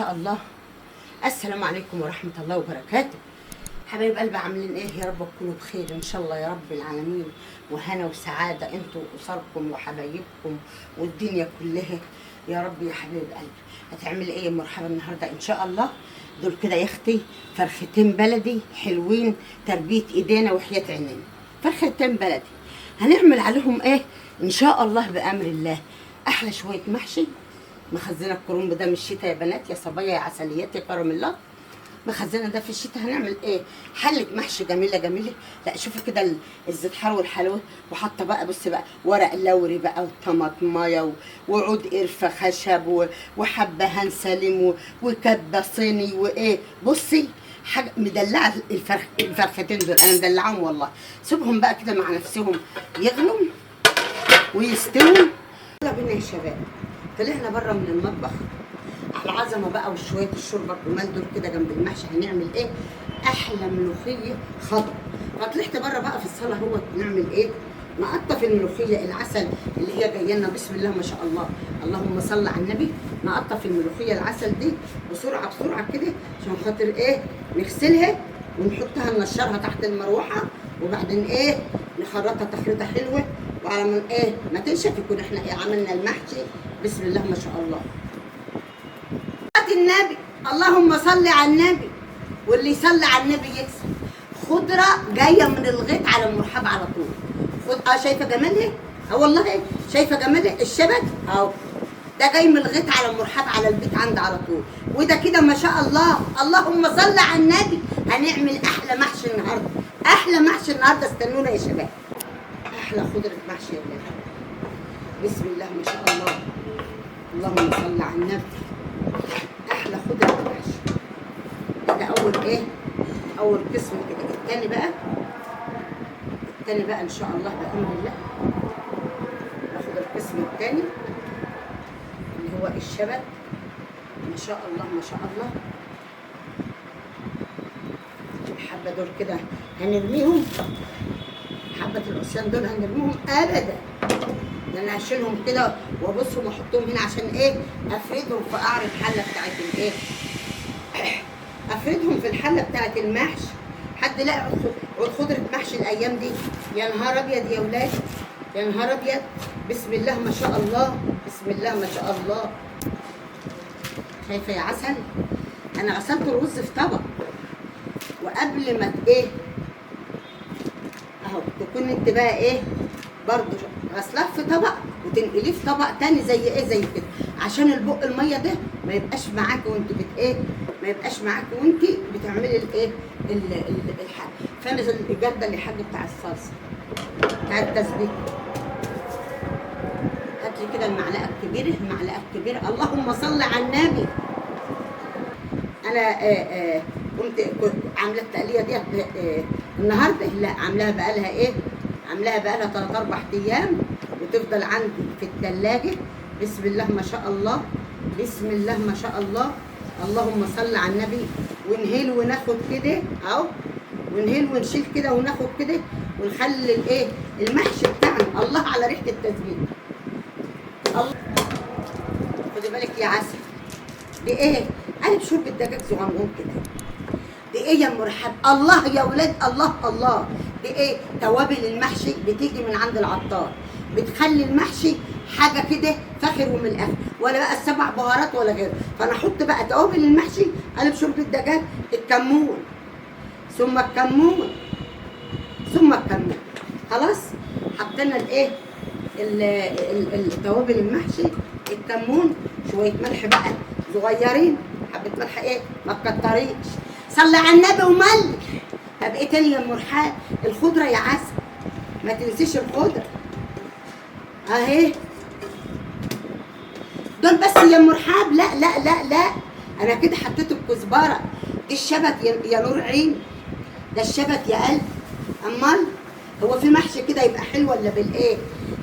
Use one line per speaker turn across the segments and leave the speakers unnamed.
شاء الله. السلام عليكم ورحمة الله وبركاته. حبايب قلبي عاملين ايه؟ يا رب تكونوا بخير ان شاء الله يا رب العالمين، وهنا وسعادة انتوا واسركم وحبايبكم والدنيا كلها يا رب. يا حبايب قلبي هتعمل ايه يا مرحبا النهارده ان شاء الله؟ دول كده يا اختي فرختين بلدي حلوين، تربية ايدينا وحياة عينينا. فرختين بلدي هنعمل عليهم ايه ان شاء الله بامر الله؟ احلى شوية محشي. مخزنه الكرنب ده من الشتاء يا بنات، يا صبايا يا عسليات يا كرم الله. مخزنه ده في الشتاء. هنعمل ايه؟ حله محشي جميله جميله. لا شوفي كده الزيتحار والحلوه، وحاطه بقى بصي بقى ورق لوري بقى وطماطمايه وعود قرفه خشب وحبه هنسلم وكبه صيني وايه. بصي حاجه مدلعه. الفرختين دول انا مدلعاهم والله. سيبهم بقى كده مع نفسهم يغلوا ويستووا. يلا بينا يا شباب. طلعنا بره من المطبخ على العظمه بقى وشويه الشوربه الجمال دول كده جنب المحشي. هنعمل ايه؟ احلى ملوخيه خضر. فطلعت بره بقى في الصاله اهوت نعمل ايه؟ نقطف الملوخيه العسل اللي هي جايه لنا بسم الله ما شاء الله. اللهم صل على النبي. نقطف الملوخيه العسل دي بسرعه بسرعه كده عشان خاطر ايه؟ نغسلها ونحطها ننشرها تحت المروحه، وبعدين ايه؟ نخرطها تخريطه حلوه، وعلى ما ايه ما تنشف يكون احنا ايه عملنا المحشي بسم الله ما شاء الله. النبي اللهم صل على النبي، واللي يصلي على النبي يكسب. خضره جايه من الغيط على المرحب على طول. شايفه جمالها؟ والله شايفه جمالها. الشبك اهو ده جاي من الغيط على المرحب على البيت عندي على طول. وده كده ما شاء الله. اللهم صل على النبي. هنعمل احلى محشي النهارده، احلى محشي النهارده. استنونا يا شباب. احلى خضره محشي يا ولاد. بسم الله ما شاء الله. اللهم صل على النبي. احلى خضره محشي. ده اول ايه؟ اول قسم كده. التاني بقى ان شاء الله بامر الله. ناخد القسم التاني اللي هو الشبت. ما شاء الله ما شاء الله. الحبه دول كده هنرميهم. حبه العصيان دول هنرميهم ابدا. ده انا هشيلهم كده وابصهم واحطهم هنا عشان ايه؟ افردهم في قعر الحله بتاعت الايه؟ افردهم في الحله بتاعت المحشي. حد لاقي عود خضره محشي الايام دي؟ يا نهار ابيض يا ولاد، يا نهار ابيض. بسم الله ما شاء الله، بسم الله ما شاء الله. شايفه يا عسل؟ انا غسلت الرز في طبق، وقبل ما ايه اهو تكون انت بقى ايه برضه غسلاه في طبق وتنقليه في طبق تاني زي ايه؟ زي كده، عشان البق الميه ده ما يبقاش معاكي وانت ما يبقاش معاكي وانت بتعملي الايه؟ الحاجه. فانا الجرده اللي حاجه بتاع الصلصه بتاع التسبيك. هات لي كده المعلقه الكبيره، معلقه كبيره. اللهم صل على النبي. انا كنت عامله التقليه دي النهارده. لا عاملاها بقالها ايه؟ عاملاها بقالها 3 4 ايام، وتفضل عندي في الثلاجه. بسم الله ما شاء الله، بسم الله ما شاء الله. اللهم صل على النبي. ونهيل وناخد كده اهو، ونهيل ونشيل كده وناخد كده ونخلي الايه؟ المحشي بتاعنا. الله على ريحه التسبيح. الله. خدي بالك يا عسل. دي ايه؟ قلب شوربه دجاج صغنون كده. دي ايه يا مرحب؟ الله يا ولاد، الله الله. دي ايه؟ توابل المحشي بتيجي من عند العطار، بتخلي المحشي حاجه كده فاخر ومن الاخر، ولا بقى السبع بهارات ولا غيره. فانا احط بقى توابل المحشي، قلب شوربه دجاج، الكمون ثم الكمون ثم الكمون. خلاص حطينا الايه؟ التوابل المحشي، الكمون، شويه ملح بقى صغيرين، حبه ملح ايه؟ ما تكتريش. صلي على النبي وملح. طب ايه تاني يا مرحال؟ الخضره يا عسل، ما تنسيش الخضره اهي. دول بس يا مرحاب. لا لا لا لا، انا كده حطيت الكزبره. دي الشبت يا نور عين، ده الشبت يا قلب. امال هو في محشي كده يبقى حلو ولا بالايه؟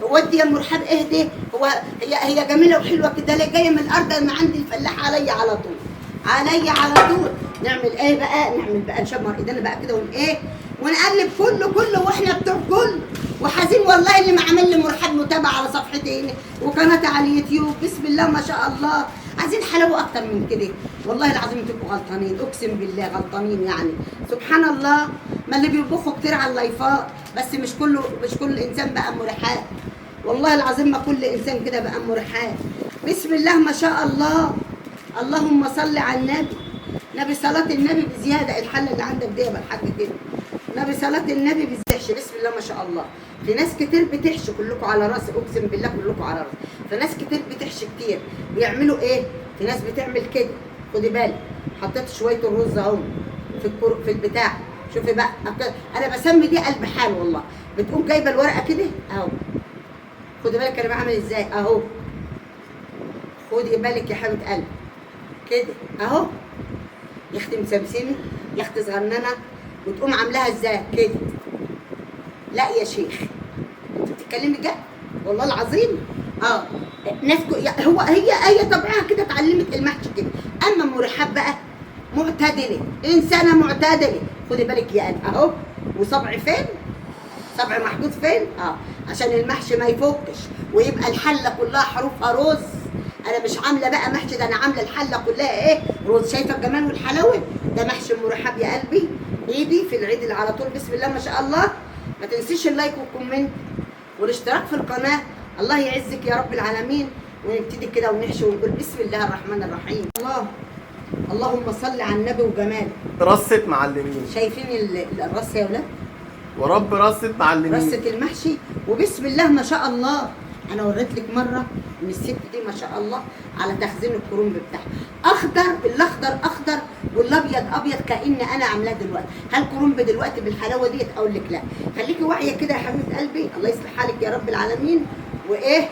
هو دي يا مرحاب ايه دي؟ هو هي جميله وحلوه كده ليه؟ جايه من الارض من عند الفلاح عليا على طول، عليا على طول. نعمل ايه بقى؟ نعمل بقى نشمر ايدينا بقى كده ايه؟ ونقلب كله واحنا بتوع كله. وحزين والله اللي ما عمل لي مرحب متابعه على صفحتي وقناتي على اليوتيوب. بسم الله ما شاء الله. عايزين حلاوه اكتر من كده. والله العظيم تبقوا غلطانين، اقسم بالله غلطانين يعني. سبحان الله، ما اللي بيطبخوا كتير على اللايفات، بس مش كل انسان بقى مرحاء. والله العظيم ما كل انسان كده بقى مرحاء. بسم الله ما شاء الله. اللهم صل على النبي. نبي صلاة النبي بزيادة. الحلة اللي عندك دي يا بالحاج كده، نبي صلاة النبي بزيادة. بسم الله ما شاء الله. في ناس كتير بتحشي، كلكم على راسي اقسم بالله كلكم على راسي. في ناس كتير بتحشي كتير، بيعملوا ايه؟ في ناس بتعمل كده، خدي بالك. حطيت شويه الرز اهو في البتاع. شوفي بقى، انا بسمي دي قلب حال والله. بتقوم جايبه الورقه كده اهو، خدي بالك انا بعمل ازاي اهو. خدي بالك يا حبيبه قلبي كده اهو. يا اختي مسمسمي، يا اختي صغننه، وتقوم عاملاها ازاي كده. لا يا شيخ انت بتتكلمي جد والله العظيم. اه ناس هي طبعها كده اتعلمت المحشي كده. اما مرحب بقى معتدله، انسانه معتدله. خدي بالك يا قلب اهو. وصبعي فين؟ صبعي محطوط فين؟ عشان المحشي ما يفكش ويبقى الحله كلها حروفها رز. انا مش عامله بقى محشي، ده انا عامله الحله كلها ايه؟ رز. شايفه الجمال والحلاوه؟ ده محشي مرحب يا قلبي. ايدي في العيد اللي على طول. بسم الله ما شاء الله. ما تنسيش اللايك والكومنت والاشتراك في القناه. الله يعزك يا رب العالمين. ونبتدي كده ونحشي ونقول بسم الله الرحمن الرحيم. اللهم صل على النبي وجماله.
رصة معلمين.
شايفين الرصه يا ولاد؟
ورب رصة معلمين.
رصة المحشي. وبسم الله ما شاء الله. انا وريت لك مره من الست دي ما شاء الله على تخزين الكرنب بتاعها. اخضر، الاخضر اخضر والابيض ابيض كأن انا عاملاه دلوقتي. هل كرنب دلوقتي بالحلاوه ديت؟ اقول لك لا. خليكي واعيه كده يا حبيبه قلبي. الله يصلح حالك يا رب العالمين. وايه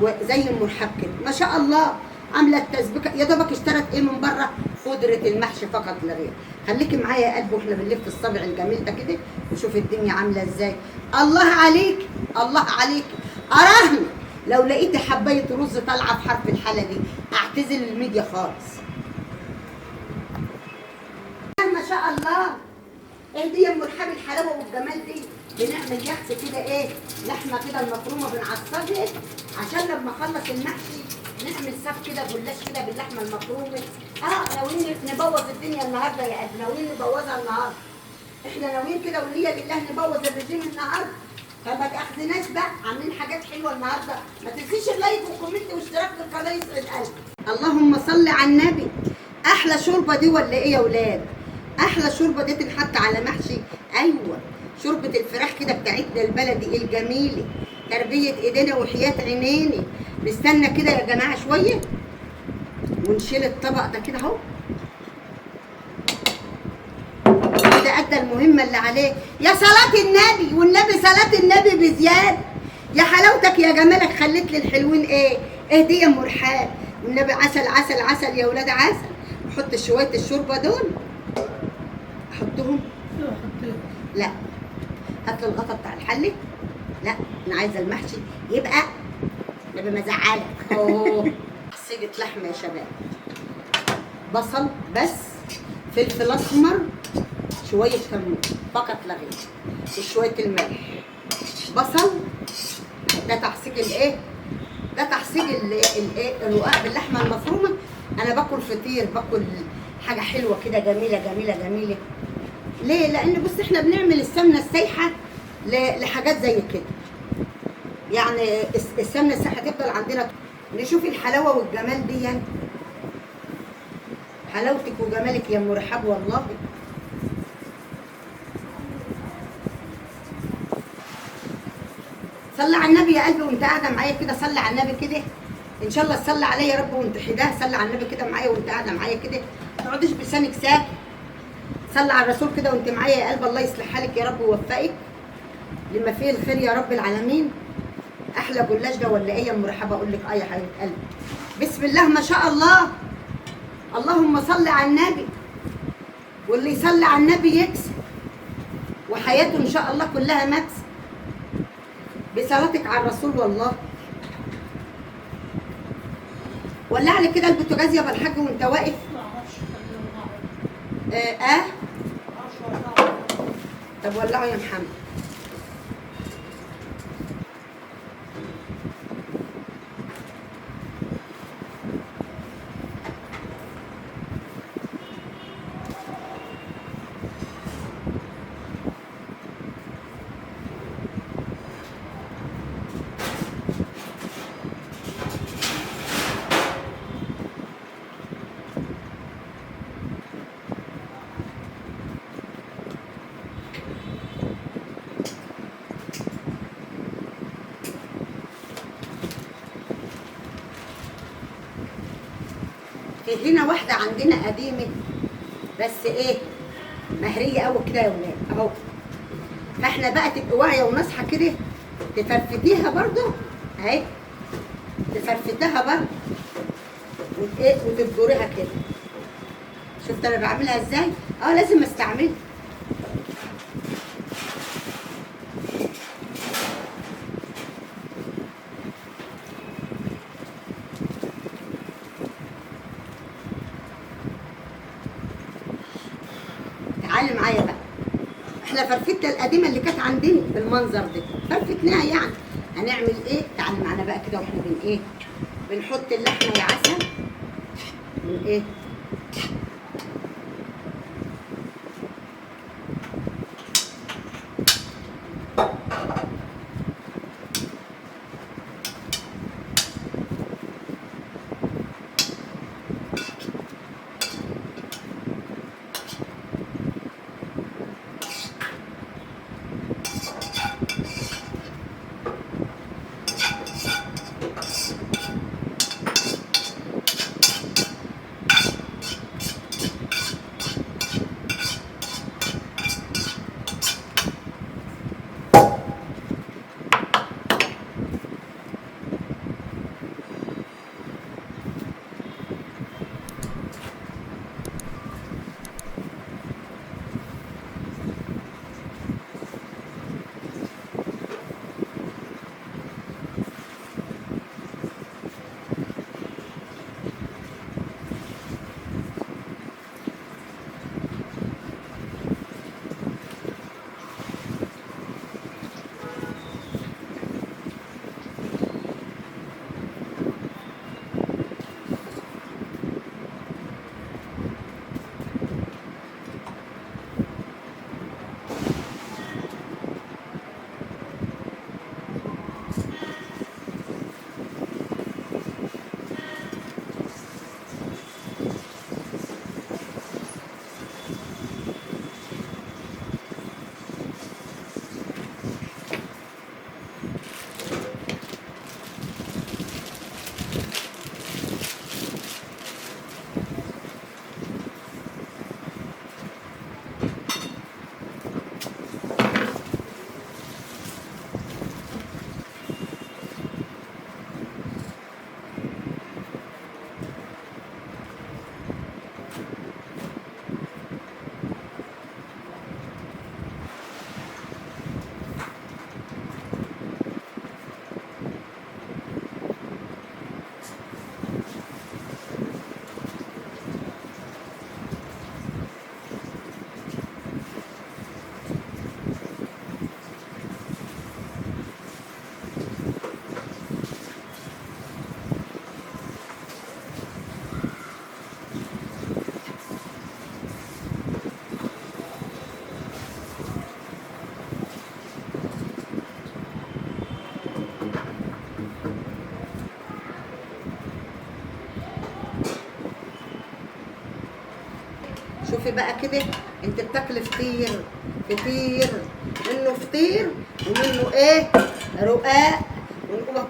وزي المرحب كده ما شاء الله. عامله التسبيكه يا دوبك. اشترت ايه من بره؟ خضره المحشي فقط لا غير. خليكي معايا يا قلبي واحنا بنلف الصابع الجميل ده كده وشوف الدنيا عامله ازاي. الله عليك الله عليك. اراهني لو لقيتي حبايه رز طالعه في حرف الحاله دي اعتزل الميديا خالص. ما شاء الله. ايه دي يا ام رحاب الحلاوه والجمال دي؟ بنعمل يخت كده ايه؟ لحمه كده المفرومه بنعصجها عشان لما اخلص المحشي نعمل صف كده جلاش كده باللحمه المفرومه. ناويين نبوظ الدنيا النهارده يا قد ناويين نبوظها النهارده. احنا ناويين كده والنيه لله نبوظ الرجيم النهارده. فما تاخذناش بقى، عاملين حاجات حلوه النهارده. ما تنسيش اللايك والكومنت واشتراك في القناه يسعد قلبك. اللهم صل على النبي. احلى شوربه دي ولا ايه يا ولاد؟ احلى شوربه دي تنحط على محشي. ايوه شوربه الفراخ كده بتاعتنا البلدي الجميله. تربيه ايدينا وحياه عينينا. نستنى كده يا جماعه شويه ونشيل الطبق ده كده اهو. ده ادى المهمه اللي عليه. يا صلاه النبي والنبي صلاه النبي بزياده. يا حلاوتك يا جمالك خليت لي الحلوين ايه؟ ايه دي يا ام رحاب؟ والنبي عسل عسل عسل يا ولاد عسل. احط شويه الشوربه دول. احطهم؟ لا. هات الغطا بتاع الحله. لا انا عايزه المحشي يبقى نبي مزعلك. صيغه لحمه يا شباب. بصل بس، فلفل اسمر، شويه كمون فقط لا غير، وشويه الملح. بصل. ده تعصيج الايه؟ ده تعصيج الايه؟ الرقاق باللحمه المفرومه. انا باكل فطير، باكل حاجه حلوه كده جميله جميله جميله. ليه؟ لان بص احنا بنعمل السمنه السايحه لحاجات زي كده. يعني السمنه السايحه تفضل عندنا. نشوف الحلاوه والجمال دي يعني. حلاوتك وجمالك يا ام رحاب والله. صلي على النبي يا قلبي وانت قاعده معايا كده. صلي على النبي كده ان شاء الله. تصلي عليا يا رب وانت حداه. صلي على النبي كده معايا وانت قاعده معايا كده. ما تقعديش بلسانك ساكت. صلي على الرسول كده وانت معايا يا قلب. الله يصلح حالك يا رب ويوفقك لما فيه الخير يا رب العالمين. احلى جلاش ده ولا ايه يا ام رحاب؟ اقول لك يا حبيبه قلبي. بسم الله ما شاء الله. اللهم صل على النبي. واللي يصلي على النبي يكسب وحياته ان شاء الله كلها مكسب بصلاتك على الرسول والله. ولع لي كده البوتاجاز يا بالحاج وانت واقف. طب ولعوا يا محمد. في هنا واحده عندنا قديمه بس ايه مهريه قوي كده يا ولاد اهو. فاحنا بقى تبقي واعيه وناصحه كده تفرفتيها برضو اهي، تفرفتها برضو وايه وتبدريها كده. شفت انا بعملها ازاي؟ لازم استعملها. تعالي معايا بقى، احنا فرفتنا القديمه اللي كانت عندنا بالمنظر ده فرفتناها يعني. هنعمل ايه؟ تعالي معانا بقى كده واحنا ايه بنحط اللحمه يا عسل من ايه شوفي بقى كده، انت بتاكلي فطير منه فطير ومنه ايه رقاق.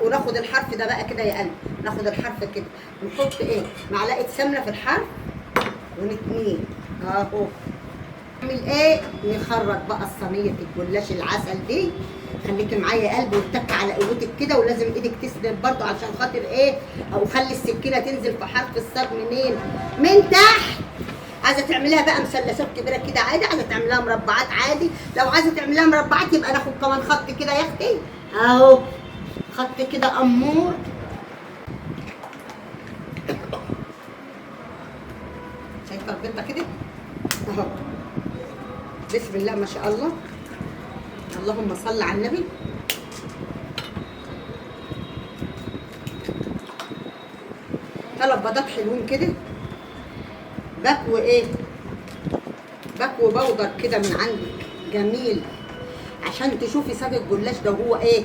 وناخد الحرف ده بقى كده يا قلبي، ناخد الحرف كده ونحط ايه معلقه سمنه في الحرف ونتنيه اهو. نعمل ايه؟ نخرج بقى الصينيه الجلاش العسل دي. خليكي معايا يا قلبي واتك على قوتك كده، ولازم ايدك تسند برضو علشان خاطر ايه، او خلي السكينه تنزل في حرف الصاج منين؟ من تحت. عايزه تعمليها بقى مثلثات كبيره كده عادي، عايزه تعمليها مربعات عادي. لو عايزه تعمليها مربعات يبقى ناخد كمان خط كده يا اختي اهو، خط كده امور. شايفه البيضه كده اهو، بسم الله ما شاء الله، اللهم صل على النبي. ثلاث بيضات حلوين كده، بكو ايه، بكو بودر كده من عندك جميل عشان تشوفي صاج الجلاش ده هو ايه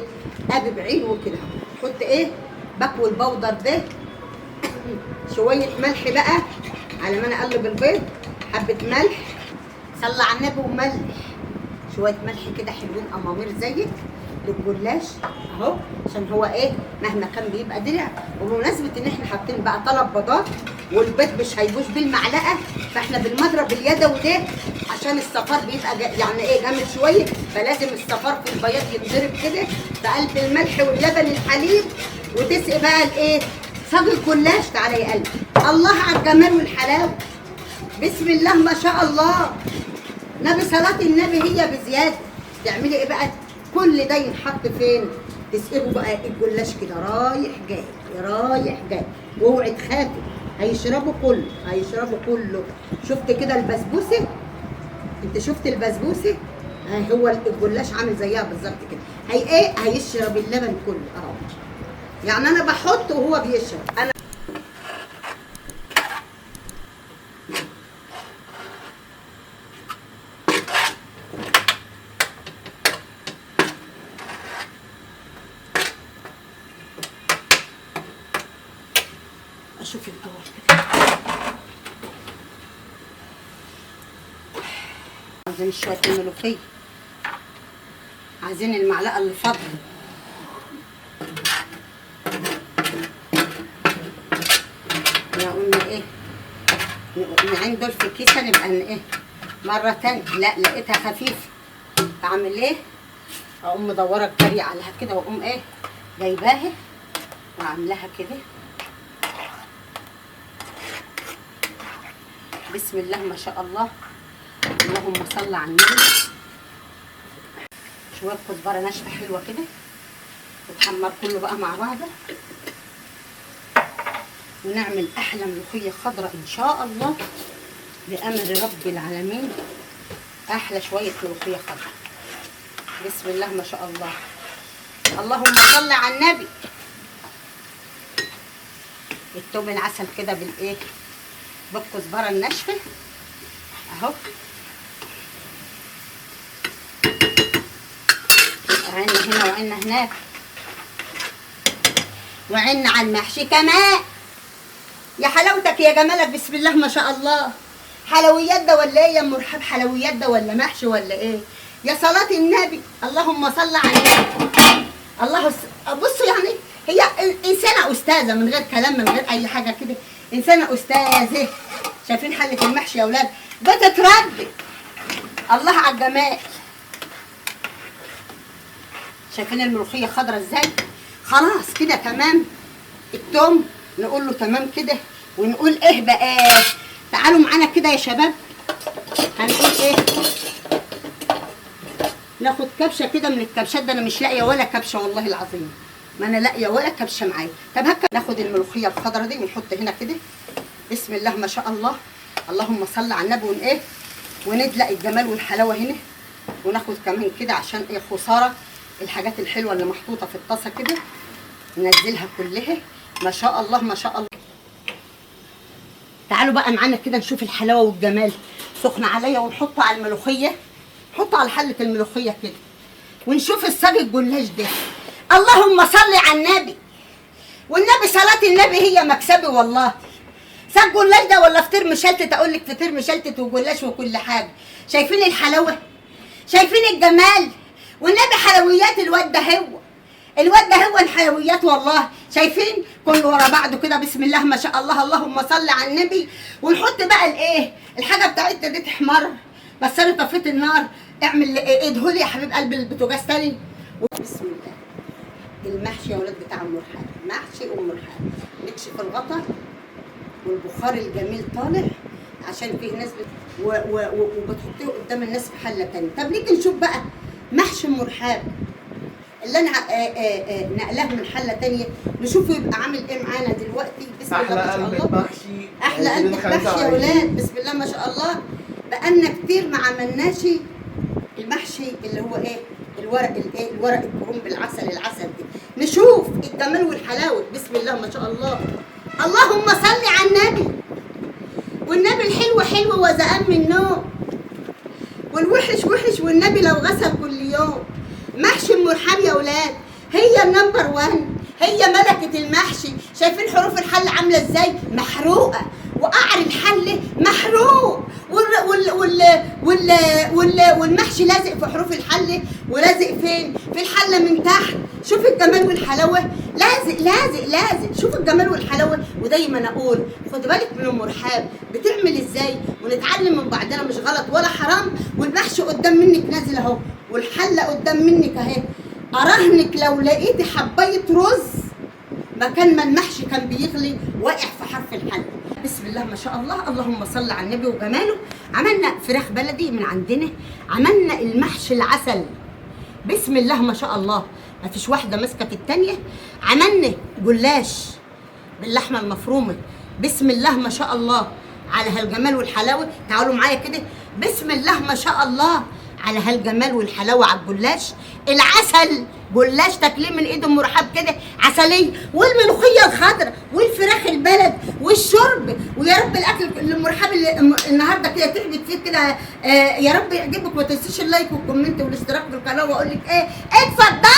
ابي بعينه كده. حط ايه بكو البودر ده شويه ملح بقى على ما انا اقلب البيض، حبه ملح صلى على النبي وملح، شويه ملح كده حلوين امامير زيك للجلاش اهو، عشان هو ايه مهما كان بيبقى درع. وبمناسبه ان احنا حاطين بقى 3 بيضات والبيت مش هيبوش بالمعلقه، فاحنا بالمضرب اليدوي ده عشان الصفار بيبقى يعني ايه جامد شويه، فلازم الصفار في البياض يتضرب كده بقلب الملح واللبن الحليب، وتسقي بقى الايه صاج الجلاش. تعالى يا قلبي، الله على الجمال والحلاوه، بسم الله ما شاء الله. نبي صلاه النبي هي بزياده. تعملي ايه بقى؟ كل ده ينحط فين؟ تسقيه بقى الجلاش كده رايح جاي رايح جاي، واوعي تخافي هيشربوا كله هيشربوا كله. شفت كده البسبوسه؟ انت شفت البسبوسه؟ هو الجلاش عامل زيها بالظبط كده. هي ايه؟ هيشرب اللبن كله اهو. يعني انا بحطه وهو بيشرب. انا اشوف الاول كده. عايزين شويه الملوخيه، عايزين المعلقه اللي فاضله. يا قلنا ايه نعين دول في كيسه نبقى ايه مره تانيه. لا لقيتها خفيفه، اعمل ايه؟ اقوم مدوره الكاريه عليها كده واقوم ايه جايباها وعاملاها كده. بسم الله ما شاء الله، اللهم صل على النبي. شويه كزبره ناشفه حلوه كده وتحمر كله بقى مع بعضه، ونعمل احلى ملوخيه خضراء ان شاء الله بامر رب العالمين. احلى شويه ملوخيه خضراء. بسم الله ما شاء الله، اللهم صل على النبي. التوم العسل كده بالايه بالكزبره الناشفه اهو. عنا هنا وعنا هناك، وعنا على المحشي كمان. يا حلاوتك يا جمالك، بسم الله ما شاء الله. حلويات ده ولا ايه يا ام رحاب؟ حلويات ده ولا محشي ولا ايه؟ يا صلاة النبي، اللهم صل على النبي. بصوا يعني هي انسانه استاذه من غير كلام من غير اي حاجه كده، انسانه استاذه. شايفين حله المحشي يا اولاد بتتردد؟ الله على الجمال. شايفين الملوخيه خضرا ازاي؟ خلاص كده تمام. التوم نقول له تمام كده، ونقول ايه بقى؟ تعالوا معانا كده يا شباب، هنقول ايه؟ ناخد كبشه كده من الكبشات. ده انا مش لاقيه ولا كبشه والله العظيم، ما انا لاقيه ولا كبشه معايا. طب ناخد الملوخيه الخضرا دي ونحط هنا كده. بسم الله ما شاء الله، اللهم صل على النبي. ايه وندلق الجمال والحلاوه هنا، وناخد كمان كده عشان ايه خساره الحاجات الحلوه اللي محطوطه في الطاسه كده، ننزلها كلها. ما شاء الله ما شاء الله. تعالوا بقى معانا كده نشوف الحلاوه والجمال. سخن عليا ونحطه على الملوخيه، نحطه على حله الملوخيه كده، ونشوف الصاج الجلاش ده. اللهم صل على النبي. والنبي صلاه النبي هي مكسبي والله. صاج جلاش ده ولا فطير مشلتت؟ اقول لك فطير مشلتت وجلاش وكل حاجه. شايفين الحلاوه؟ شايفين الجمال؟ والنبي حلويات الواد ده هو الحلويات والله. شايفين كله ورا بعضه كده. بسم الله ما شاء الله، اللهم صل على النبي. ونحط بقى الايه الحاجه بتاعتنا دي تحمر. بس انا طفيت النار. اعمل ادهولي يا حبيب قلبي البوتاجاز تاني. بسم الله. المحشي يا ولاد بتاع ام رحاب، محشي ام رحاب. نكشف الغطا والبخار الجميل طالع عشان فيه ناس وبتحطيه قدام الناس في حله تانيه. طب نيجي نشوف بقى محشي ام رحاب اللي انا نقلاه من حله تانيه، نشوفه يبقى عامل ايه معانا دلوقتي. بسم الله ما شاء الله. احلى قلب محشي يا ولاد، بسم الله ما شاء الله. بقالنا كتير ما عملناش المحشي اللي هو ايه الورق الكرنب العسل دي. نشوف الجمال والحلاوه. بسم الله ما شاء الله، اللهم صل على النبي. والنبي الحلو حلو وزقان من النوم، والوحش وحش والنبي لو غسل كل يوم. محشي ام رحاب يا ولاد هي النمبر 1، هي ملكة المحشي. شايفين حروف الحل عاملة ازاي؟ محروقة، وقعر الحل محروق، والمحشي لازق في حروف الحل، ولازق فين؟ في الحلة من تحت. شوف الجمال والحلاوه، لازق لازق لازق. شوف الجمال والحلاوه. ودايما اقول خد بالك من ام رحاب بتعمل ازاي، ونتعلم من بعضنا، مش غلط ولا حرام. والمحشي قدام منك نازل اهو، والحله قدام منك اهي. اراهنك لو لقيتي حبايه رز مكان ما المحشي كان بيغلي واقع في حرف الحله. بسم الله ما شاء الله، اللهم صل على النبي وجماله. عملنا فراخ بلدي من عندنا، عملنا المحشي العسل، بسم الله ما شاء الله، ما فيش واحده ماسكه في الثانيه. عملنا جلاش باللحمه المفرومه، بسم الله ما شاء الله على هالجمال والحلاوه. تعالوا معايا كده، بسم الله ما شاء الله على هالجمال والحلاوه على الجلاش. العسل جلاش تاكليه من ايد ام رحاب كده عسليه، والملوخيه الخضراء والفراخ البلد والشرب. ويا رب الاكل اللي ام رحاب النهارده كده تعبت فيه كده، يا رب يعجبك. وما تنسيش اللايك والكومنت والاشتراك في القناه. واقول لك ايه، اتفضلي.